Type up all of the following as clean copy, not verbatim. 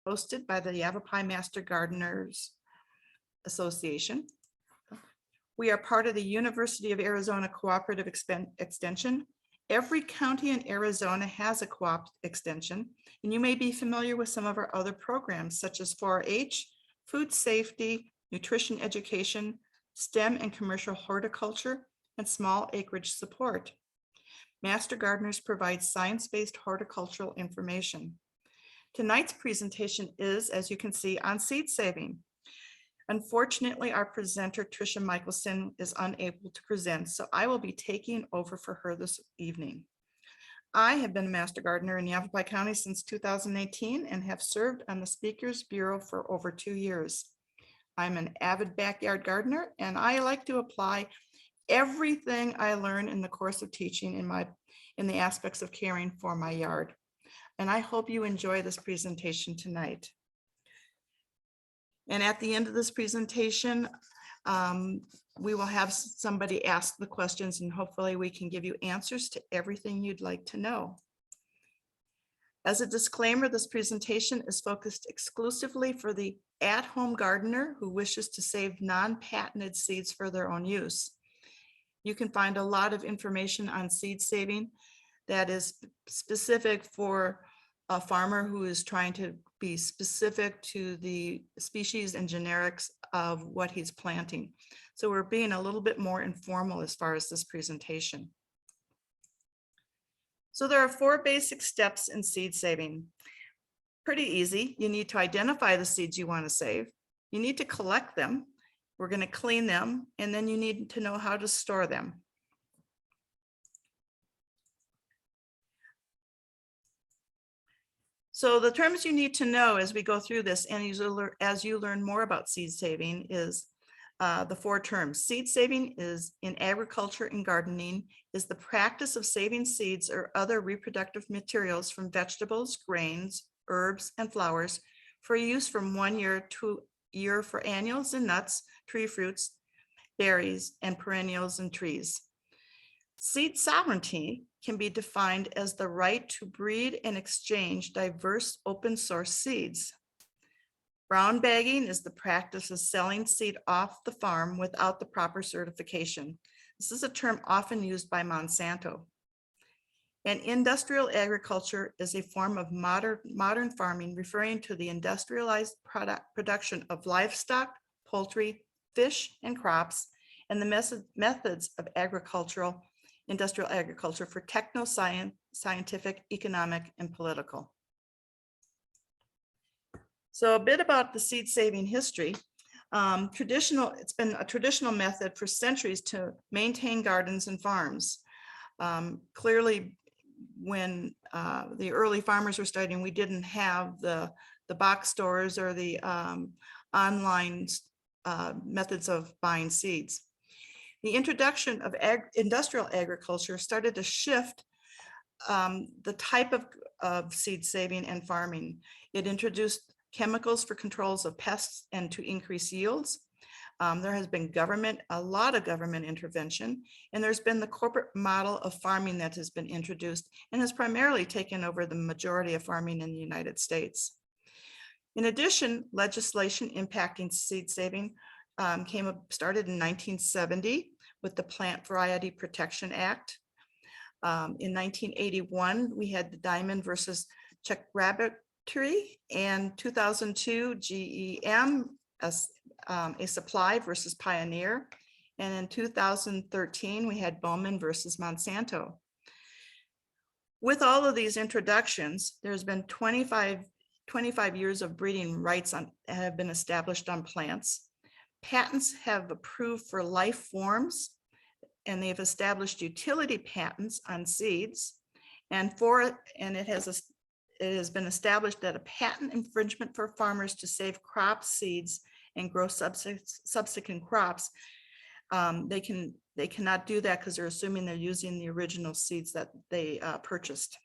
hosted by the Yavapai Master Gardeners Association. We are part of the University of Arizona Cooperative Extension. Every county in Arizona has a co-op extension, and you may be familiar with some of our other programs such as 4-H, food safety, nutrition education, STEM and commercial horticulture, and small acreage support. Master Gardeners provide science-based horticultural information. Tonight's presentation is, as you can see, on seed saving. Unfortunately, our presenter, Tricia Michelson, is unable to present, so I will be taking over for her this evening. I have been a Master Gardener in Yavapai County since 2018 and have served on the Speakers Bureau for over 2 years. I'm an avid backyard gardener, and I like to apply everything I learn in the course of teaching in the aspects of caring for my yard. And I hope you enjoy this presentation tonight. And at the end of this presentation, we will have somebody ask the questions, and hopefully we can give you answers to everything you'd like to know. As a disclaimer, this presentation is focused exclusively for the at-home gardener who wishes to save non-patented seeds for their own use. You can find a lot of information on seed saving that is specific for a farmer who is trying to be specific to the species and generics of what he's planting. So we're being a little bit more informal as far as this presentation. So there are 4 basic steps in seed saving. Pretty easy. You need to identify the seeds you want to save. You need to collect them. We're going to clean them, and then you need to know how to store them. So the terms you need to know as we go through this and as you learn more about seed saving is the 4 terms. Seed saving is in agriculture and gardening is the practice of saving seeds or other reproductive materials from vegetables, grains, herbs, and flowers for use from 1 year to year for annuals and nuts, tree fruits, berries, and perennials and trees. Seed sovereignty can be defined as the right to breed and exchange diverse open source seeds. Brown bagging is the practice of selling seed off the farm without the proper certification. This is a term often used by Monsanto. And industrial agriculture is a form of modern farming referring to the industrialized production of livestock, poultry, fish, and crops, and the methods of industrial agriculture for techno-science, scientific, economic, and political. So a bit about the seed saving history. It's been a traditional method for centuries to maintain gardens and farms. Clearly, when the early farmers were starting, we didn't have the box stores or the online methods of buying seeds. The introduction of industrial agriculture started to shift the type of seed saving and farming. It introduced chemicals for controls of pests and to increase yields. There has been a lot of government intervention, and there's been the corporate model of farming that has been introduced and has primarily taken over the majority of farming in the United States. In addition, legislation impacting seed saving started in 1970 with the Plant Variety Protection Act. In 1981, we had the Diamond versus Czech Rabbit Tree, and 2002, GEM, a Supply versus Pioneer. And in 2013, we had Bowman versus Monsanto. With all of these introductions, there's been 25 years of breeding rights have been established on plants. Patents have approved for life forms, and they've established utility patents on seeds. And it has been established that a patent infringement for farmers to save crop seeds and grow subsequent crops, they cannot do that because they're assuming they're using the original seeds that they purchased.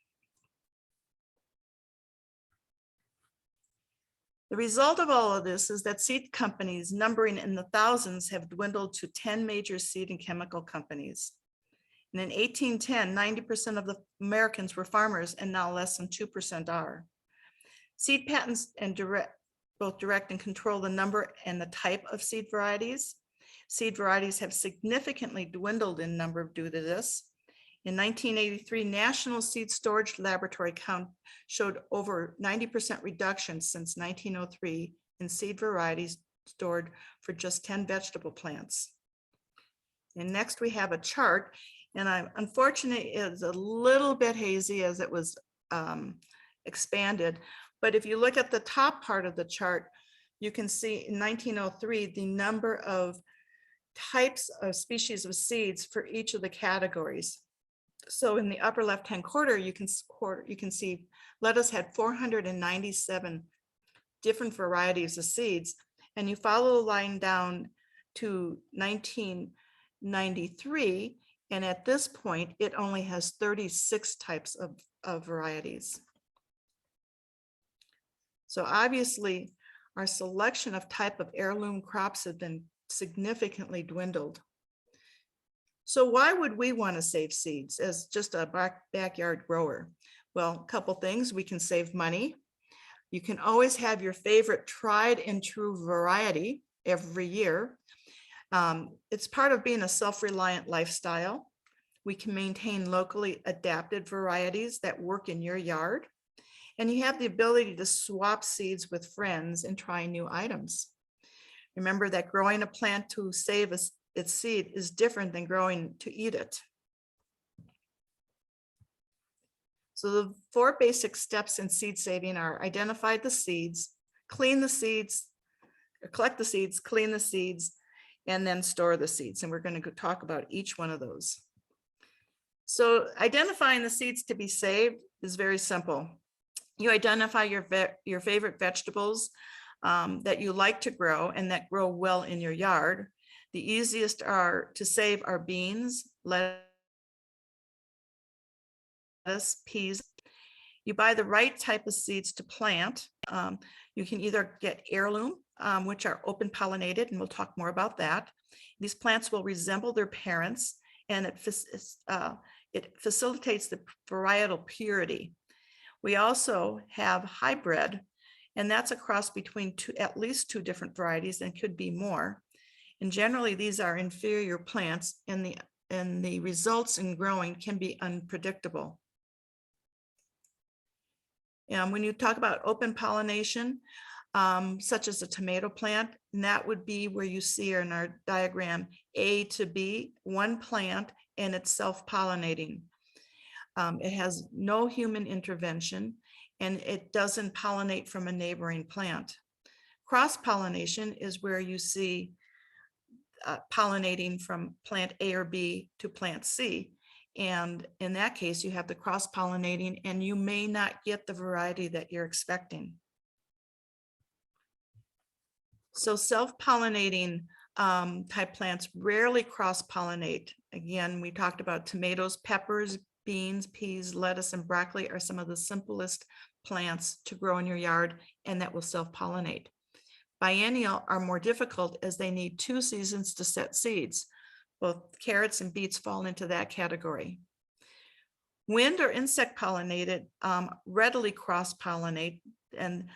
The result of all of this is that seed companies numbering in the thousands have dwindled to 10 major seed and chemical companies. And in 1810, 90% of the Americans were farmers, and now less than 2% are. Seed patents and both direct and control the number and the type of seed varieties. Seed varieties have significantly dwindled in number due to this. In 1983, National Seed Storage Laboratory count showed over 90% reduction since 1903 in seed varieties stored for just 10 vegetable plants. And next we have a chart, and unfortunately it's a little bit hazy as it was expanded. But if you look at the top part of the chart, you can see in 1903, the number of types of species of seeds for each of the categories. So in the upper left-hand corner, you can see lettuce had 497 different varieties of seeds. And you follow the line down to 1993. And at this point, it only has 36 types of varieties. So obviously, our selection of type of heirloom crops have been significantly dwindled. So why would we want to save seeds as just a backyard grower? Well, a couple things. We can save money. You can always have your favorite tried and true variety every year. It's part of being a self-reliant lifestyle. We can maintain locally adapted varieties that work in your yard. And you have the ability to swap seeds with friends and try new items. Remember that growing a plant to save its seed is different than growing to eat it. So the 4 basic steps in seed saving are identify the seeds, clean the seeds, or collect the seeds, clean the seeds, and then store the seeds. And we're going to talk about each one of those. So identifying the seeds to be saved is very simple. You identify your favorite vegetables that you like to grow and that grow well in your yard. The easiest to save are beans, lettuce, peas. You buy the right type of seeds to plant. You can either get heirloom, which are open pollinated, and we'll talk more about that. These plants will resemble their parents, and it facilitates the varietal purity. We also have hybrid, and that's a cross between at least 2 different varieties, and could be more. And generally, these are inferior plants, and the results in growing can be unpredictable. And when you talk about open pollination, such as a tomato plant, and that would be where you see in our diagram A to B, one plant, and it's self-pollinating. It has no human intervention, and it doesn't pollinate from a neighboring plant. Cross-pollination is where you see pollinating from plant A or B to plant C. And in that case, you have the cross-pollinating, and you may not get the variety that you're expecting. So self-pollinating type plants rarely cross-pollinate. Again, we talked about tomatoes, peppers, beans, peas, lettuce, and broccoli are some of the simplest plants to grow in your yard, and that will self-pollinate. Biennial are more difficult as they need 2 seasons to set seeds. Both carrots and beets fall into that category. Wind or insect pollinated readily cross-pollinate, and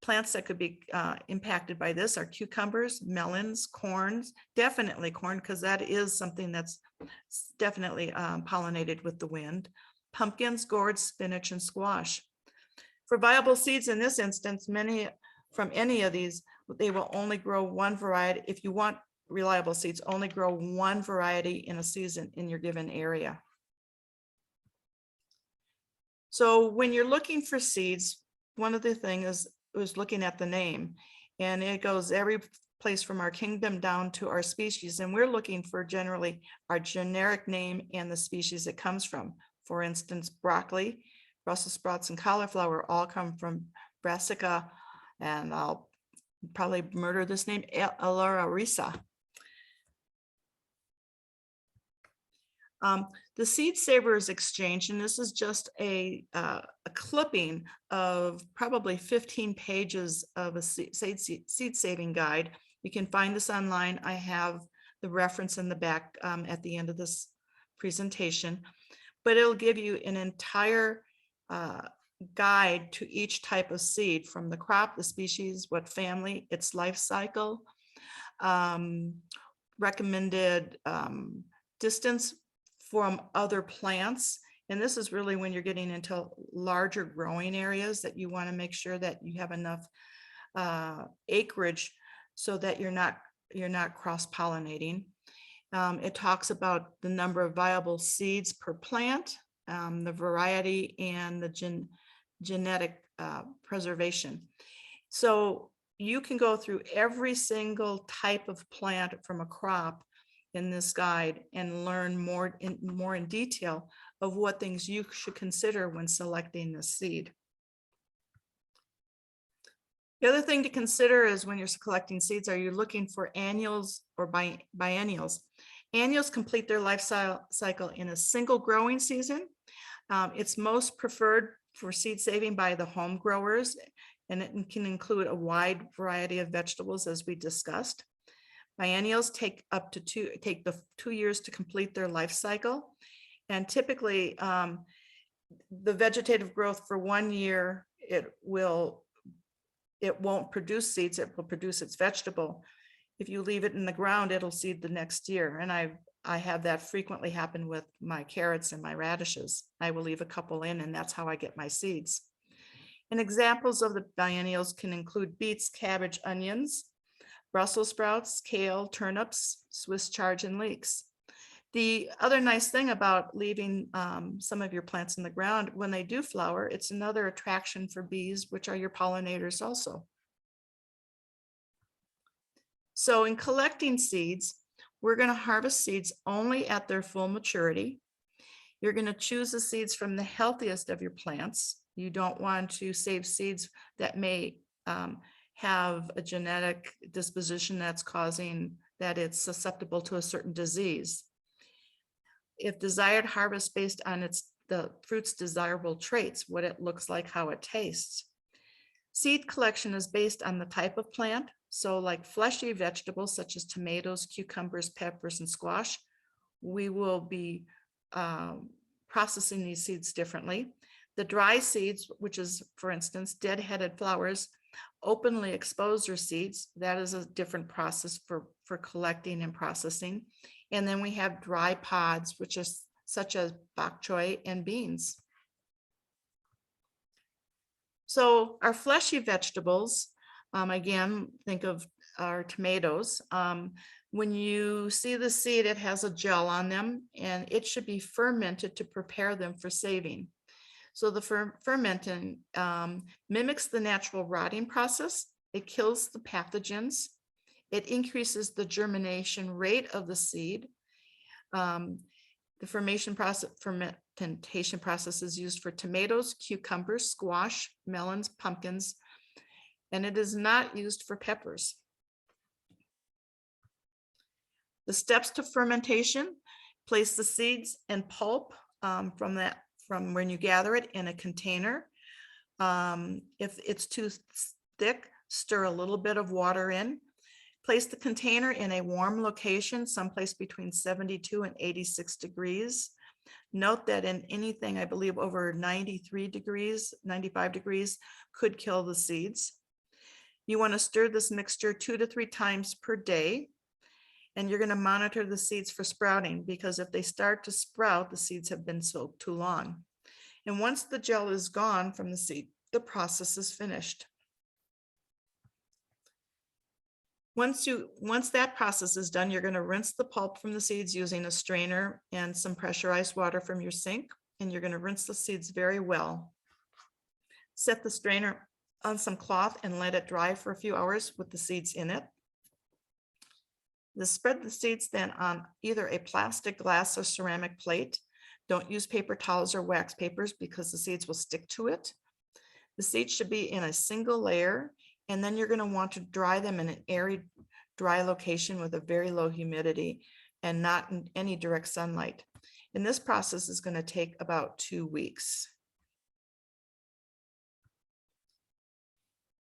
plants that could be impacted by this are cucumbers, melons, corns, definitely corn, because that is something that's definitely pollinated with the wind, pumpkins, gourds, spinach, and squash. For viable seeds in this instance, from any of these, they will only grow one variety. If you want reliable seeds, only grow one variety in a season in your given area. So when you're looking for seeds, one of the things is looking at the name, and it goes every place from our kingdom down to our species, and we're looking for generally our generic name and the species it comes from. For instance, broccoli, Brussels sprouts, and cauliflower all come from Brassica, and I'll probably murder this name, Alararisa. The Seed Savers Exchange, and this is just a clipping of probably 15 pages of a seed saving guide. You can find this online. I have the reference in the back at the end of this presentation, but it'll give you an entire guide to each type of seed, from the crop, the species, what family, its life cycle, recommended distance from other plants. And this is really when you're getting into larger growing areas, that you want to make sure that you have enough acreage so that you're not cross-pollinating. It talks about the number of viable seeds per plant, the variety, and the genetic preservation. So you can go through every single type of plant from a crop in this guide and learn more in detail of what things you should consider when selecting the seed. The other thing to consider is when you're collecting seeds, are you looking for annuals or biennials? Annuals complete their life cycle in a single growing season. It's most preferred for seed saving by the home growers, and it can include a wide variety of vegetables, as we discussed. Biennials take the 2 years to complete their life cycle. And typically the vegetative growth for 1 year, it won't produce seeds, it will produce its vegetable. If you leave it in the ground, it'll seed the next year. And I have that frequently happen with my carrots and my radishes. I will leave a couple in, and that's how I get my seeds. And examples of the biennials can include beets, cabbage, onions, Brussels sprouts, kale, turnips, Swiss chard, and leeks. The other nice thing about leaving some of your plants in the ground, when they do flower, it's another attraction for bees, which are your pollinators also. So in collecting seeds, we're going to harvest seeds only at their full maturity. You're going to choose the seeds from the healthiest of your plants. You don't want to save seeds that may have a genetic disposition that's causing that it's susceptible to a certain disease. If desired, harvest based on the fruit's desirable traits, what it looks like, how it tastes. Seed collection is based on the type of plant. So like fleshy vegetables such as tomatoes, cucumbers, peppers, and squash, we will be processing these seeds differently. The dry seeds, which is, for instance, dead-headed flowers, openly exposure seeds, that is a different process for collecting and processing. And then we have dry pods, which is such as bok choy and beans. So our fleshy vegetables, again, think of our tomatoes. When you see the seed, it has a gel on them, and it should be fermented to prepare them for saving. So the fermenting mimics the natural rotting process. It kills the pathogens. It increases the germination rate of the seed. The fermentation process is used for tomatoes, cucumbers, squash, melons, pumpkins, and it is not used for peppers. The steps to fermentation: place the seeds and pulp from when you gather it in a container. If it's too thick, stir a little bit of water in. Place the container in a warm location, someplace between 72 and 86 degrees. Note that in anything, I believe, over 93 degrees, 95 degrees could kill the seeds. You want to stir this mixture 2 to 3 times per day. And you're going to monitor the seeds for sprouting, because if they start to sprout, the seeds have been soaked too long. And once the gel is gone from the seed, the process is finished. Once that process is done, you're going to rinse the pulp from the seeds using a strainer and some pressurized water from your sink, and you're going to rinse the seeds very well. Set the strainer on some cloth and let it dry for a few hours with the seeds in it. Spread the seeds then on either a plastic, glass, or ceramic plate. Don't use paper towels or wax papers because the seeds will stick to it. The seeds should be in a single layer, and then you're going to want to dry them in an airy, dry location with a very low humidity and not in any direct sunlight. And this process is going to take about 2 weeks.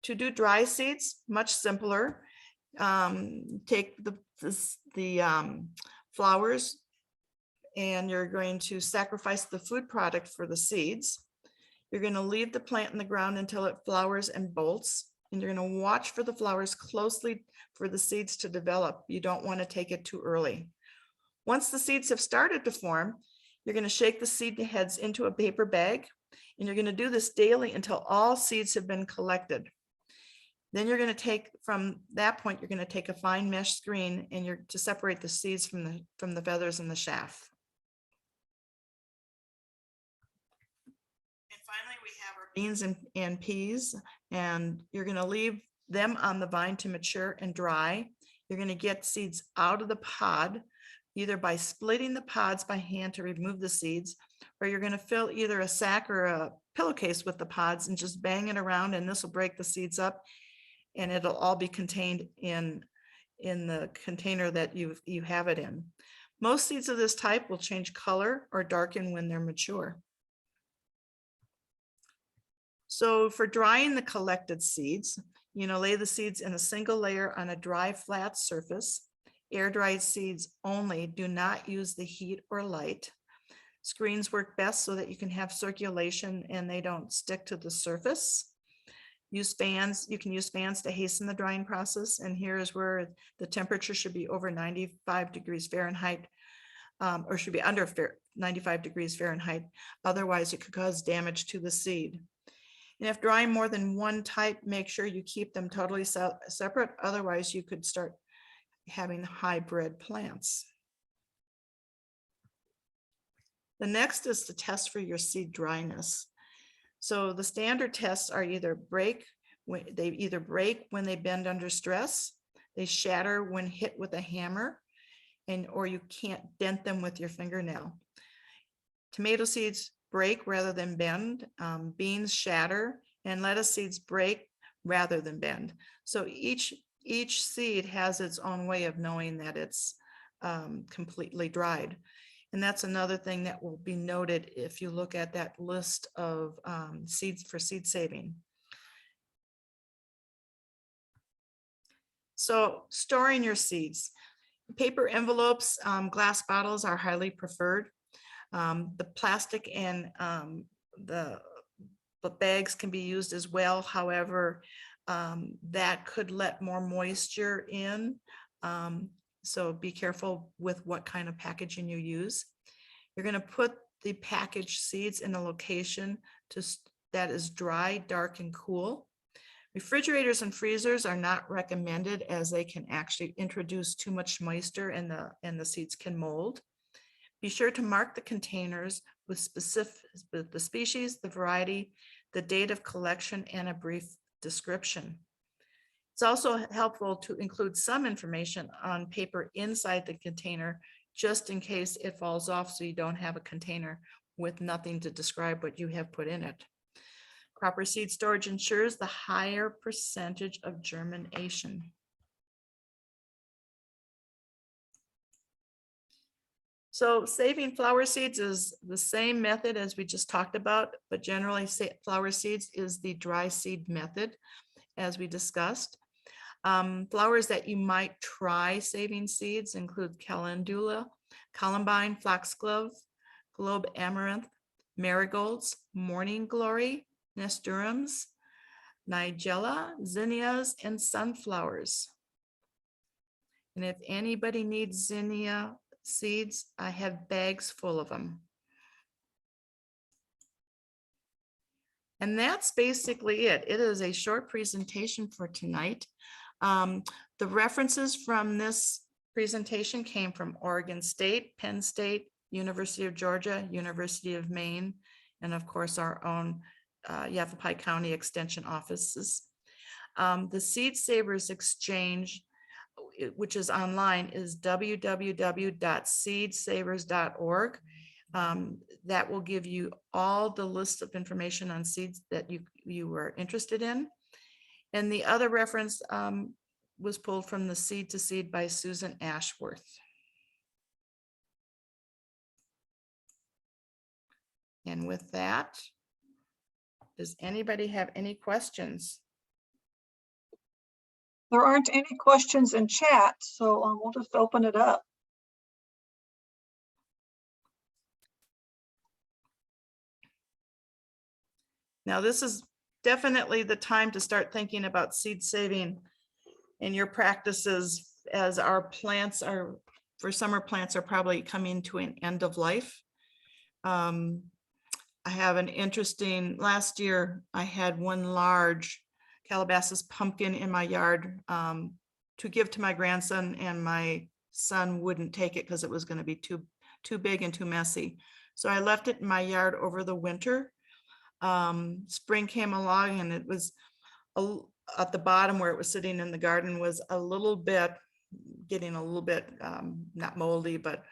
To do dry seeds, much simpler. Take the flowers, and you're going to sacrifice the food product for the seeds. You're going to leave the plant in the ground until it flowers and bolts, and you're going to watch for the flowers closely for the seeds to develop. You don't want to take it too early. Once the seeds have started to form, you're going to shake the seed heads into a paper bag, and you're going to do this daily until all seeds have been collected. Then you're going to take, from that point, you're going to take a fine mesh screen and you're to separate the seeds from the feathers and the chaff. And finally, we have our beans and peas, and you're going to leave them on the vine to mature and dry. You're going to get seeds out of the pod, either by splitting the pods by hand to remove the seeds, or you're going to fill either a sack or a pillowcase with the pods and just bang it around, and this will break the seeds up, and it'll all be contained in the container that you have it in. Most seeds of this type will change color or darken when they're mature. So for drying the collected seeds, lay the seeds in a single layer on a dry, flat surface. Air-dried seeds only. Do not use the heat or light. Screens work best so that you can have circulation and they don't stick to the surface. Use fans. You can use fans to hasten the drying process. And here is where the temperature should be over 95 degrees Fahrenheit, or should be under 95 degrees Fahrenheit. Otherwise, it could cause damage to the seed. And if drying more than one type, make sure you keep them totally separate. Otherwise, you could start having hybrid plants. The next is to test for your seed dryness. So the standard tests are they either break when they bend under stress, they shatter when hit with a hammer, or you can't dent them with your fingernail. Tomato seeds break rather than bend, beans shatter, and lettuce seeds break rather than bend. So each seed has its own way of knowing that it's completely dried. And that's another thing that will be noted if you look at that list of seeds for seed saving. So storing your seeds. Paper envelopes, glass bottles are highly preferred. The plastic and the bags can be used as well. However, that could let more moisture in. So be careful with what kind of packaging you use. You're going to put the packaged seeds in a location that is dry, dark, and cool. Refrigerators and freezers are not recommended as they can actually introduce too much moisture and the seeds can mold. Be sure to mark the containers with the species, the variety, the date of collection, and a brief description. It's also helpful to include some information on paper inside the container, just in case it falls off, so you don't have a container with nothing to describe what you have put in it. Proper seed storage ensures the higher percentage of germination. So saving flower seeds is the same method as we just talked about, but generally flower seeds is the dry seed method, as we discussed. Flowers that you might try saving seeds include calendula, columbine, foxglove, globe amaranth, marigolds, morning glory, nasturtiums, nigella, zinnias, and sunflowers. And if anybody needs zinnia seeds, I have bags full of them. And that's basically it. It is a short presentation for tonight. The references from this presentation came from Oregon State, Penn State, University of Georgia, University of Maine, and of course our own Yavapai County Extension offices. The Seed Savers Exchange, which is online, is www.seedsavers.org. That will give you all the list of information on seeds that you were interested in. And the other reference was pulled from the Seed to Seed by Susan Ashworth. And with that, does anybody have any questions? There aren't any questions in chat, so we'll just open it up. Now, this is definitely the time to start thinking about seed saving in your practices, as our plants are, for summer plants, are probably coming to an end of life. I have an interesting, last year I had one large Calabasas pumpkin in my yard to give to my grandson, and my son wouldn't take it because it was going to be too big and too messy. So I left it in my yard over the winter. Spring came along, and it was at the bottom where it was sitting in the garden was a little bit, getting a little bit not moldy, but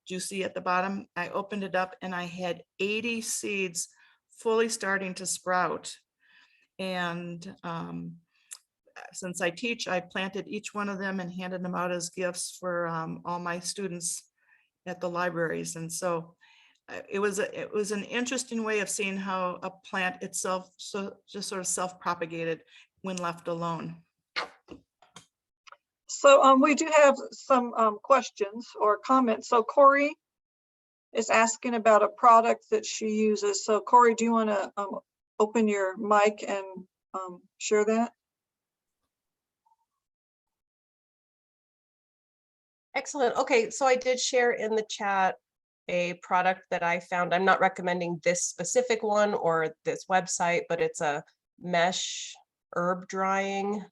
juicy at the bottom. I opened it up and I had 80 seeds fully starting to sprout. And since I teach, I planted each one of them and handed them out as gifts for all my students at the libraries. And so it was an interesting way of seeing how a plant itself just sort of self-propagated when left alone. So we do have some questions or comments. So Corey is asking about a product that she uses. So Corey, do you want to open your mic and share that? Excellent. Okay, so I did share in the chat a product that I found. I'm not recommending this specific one or this website, but it's a mesh herb drying.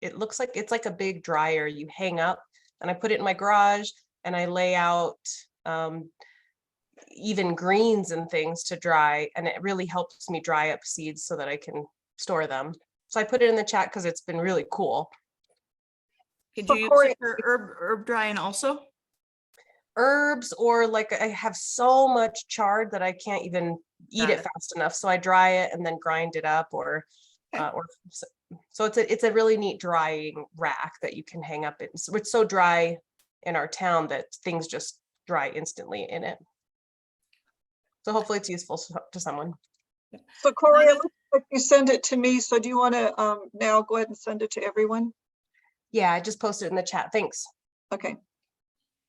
It looks like it's like a big dryer you hang up, and I put it in my garage and I lay out even greens and things to dry, and it really helps me dry up seeds so that I can store them. So I put it in the chat because it's been really cool. Could So you use Corey, it for herb drying also? Herbs, or like I have so much chard that I can't even eat it fast enough. So I dry it and then grind it up, or so it's a really neat drying rack that you can hang up. It's so dry in our town that things just dry instantly in it. So hopefully it's useful to someone. so Corey, it looks like you send it to me. So do you want to now go ahead and send it to everyone? Yeah, I just posted it in the chat. Thanks. Okay.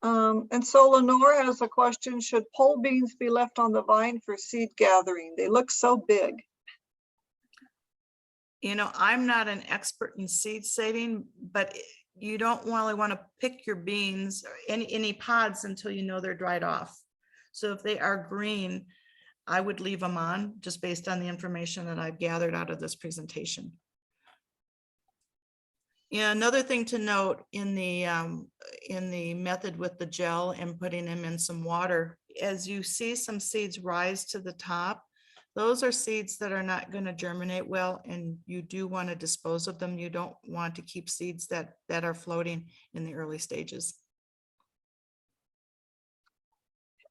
And so Lenore has a question. Should pole beans be left on the vine for seed gathering? They look so big. You know, I'm not an expert in seed saving, but you don't really want to pick your beans or any pods until you know they're dried off. So if they are green, I would leave them on just based on the information that I've gathered out of this presentation. Yeah, another thing to note in the method with the gel and putting them in some water, as you see some seeds rise to the top, those are seeds that are not going to germinate well, and you do want to dispose of them. You don't want to keep seeds that are floating in the early stages.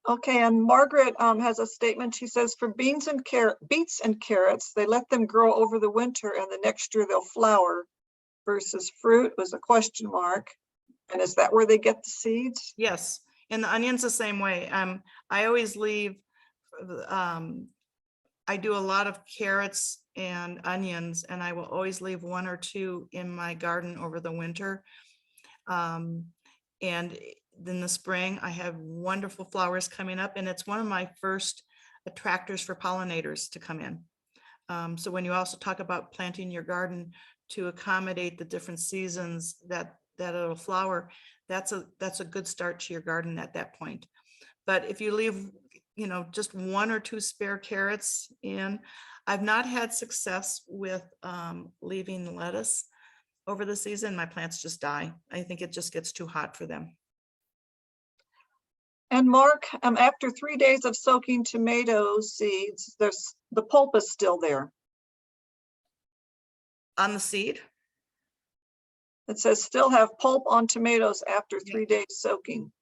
Okay, and Margaret has a statement. She says, for beets and carrots, they let them grow over the winter and the next year they'll flower, versus fruit was a question mark. And is that where they get the seeds? Yes, and the onions the same way. I always leave, I do a lot of carrots and onions, and I will always leave one or two in my garden over the winter. And in the spring, I have wonderful flowers coming up, and it's one of my first attractors for pollinators to come in. So when you also talk about planting your garden to accommodate the different seasons that it'll flower, that's a good start to your garden at that point. But if you leave, you know, just one or two spare carrots in, I've not had success with leaving lettuce over the season. My plants just die. I think it just gets too hot for them. And Mark, after 3 days of soaking tomato seeds, the pulp is still there. On the seed? It says still have pulp on tomatoes after 3 days soaking.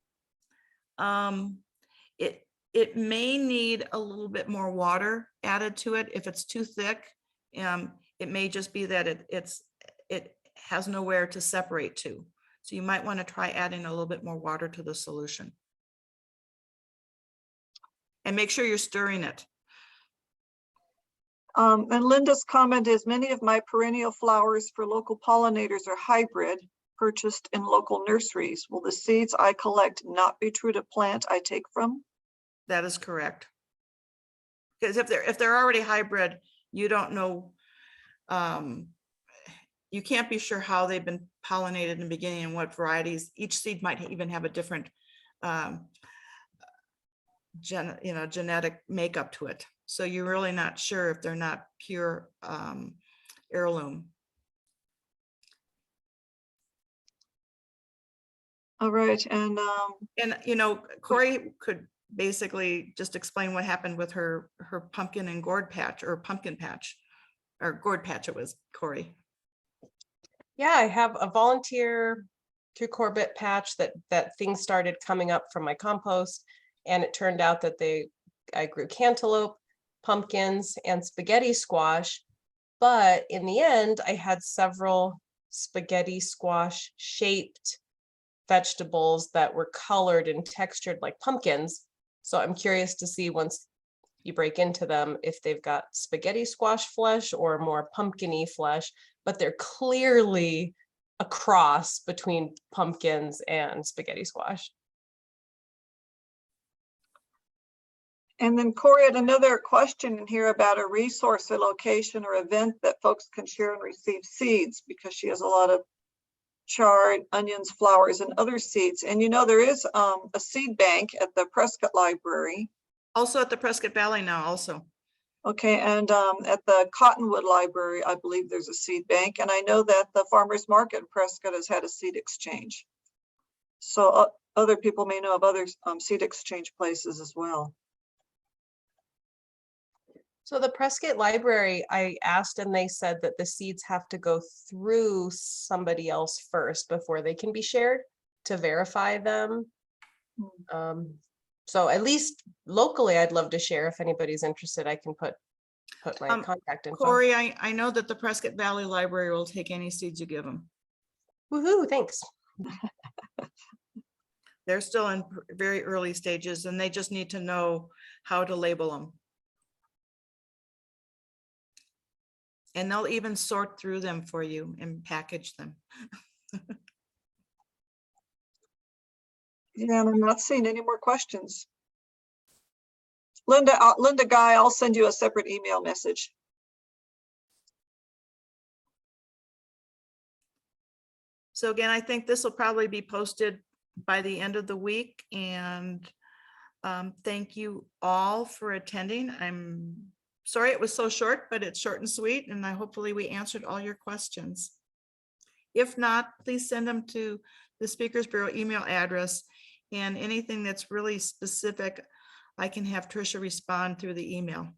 It may need a little bit more water added to it. If it's too thick, it may just be that it has nowhere to separate to. So you might want to try adding a little bit more water to the solution. And make sure you're stirring it. And Linda's comment is, many of my perennial flowers for local pollinators are hybrid, purchased in local nurseries. Will the seeds I collect not be true to plant I take from? That is correct. Because if they're already hybrid, you don't know, you can't be sure how they've been pollinated in the beginning and what varieties. Each seed might even have a different genetic makeup to it. So you're really not sure if they're not pure heirloom. All right, and Corey could basically just explain what happened with her pumpkin and gourd patch, or pumpkin patch, or gourd patch. It was Corey. Yeah, I have a volunteer through Corbett patch that things started coming up from my compost, and it turned out that I grew cantaloupe, pumpkins, and spaghetti squash. But in the end, I had several spaghetti squash shaped vegetables that were colored and textured like pumpkins. So I'm curious to see, once you break into them, if they've got spaghetti squash flesh or more pumpkin-y flesh, but they're clearly a cross between pumpkins and spaghetti squash. And then Corey had another question in here about a resource or location or event that folks can share and receive seeds, because she has a lot of chard, onions, flowers, and other seeds. And there is a seed bank at the Prescott Library. Also at the Prescott Valley now also. Okay, and at the Cottonwood Library, I believe there's a seed bank. And I know that the Farmers Market in Prescott has had a seed exchange. So other people may know of other seed exchange places as well. So the Prescott Library, I asked, and they said that the seeds have to go through somebody else first before they can be shared to verify them. So at least locally, I'd love to share. If anybody's interested, I can put my contact info. Corey, I know that the Prescott Valley Library will take any seeds you give them. Woohoo, thanks. They're still in very early stages, and they just need to know how to label them. And they'll even sort through them for you and package them. Yeah, and I'm not seeing any more questions. Linda Guy, I'll send you a separate email message. So again, I think this will probably be posted by the end of the week. And thank you all for attending. I'm sorry it was so short, but it's short and sweet. And hopefully we answered all your questions. If not, please send them to the Speakers Bureau email address, and anything that's really specific, I can have Tricia respond through the email.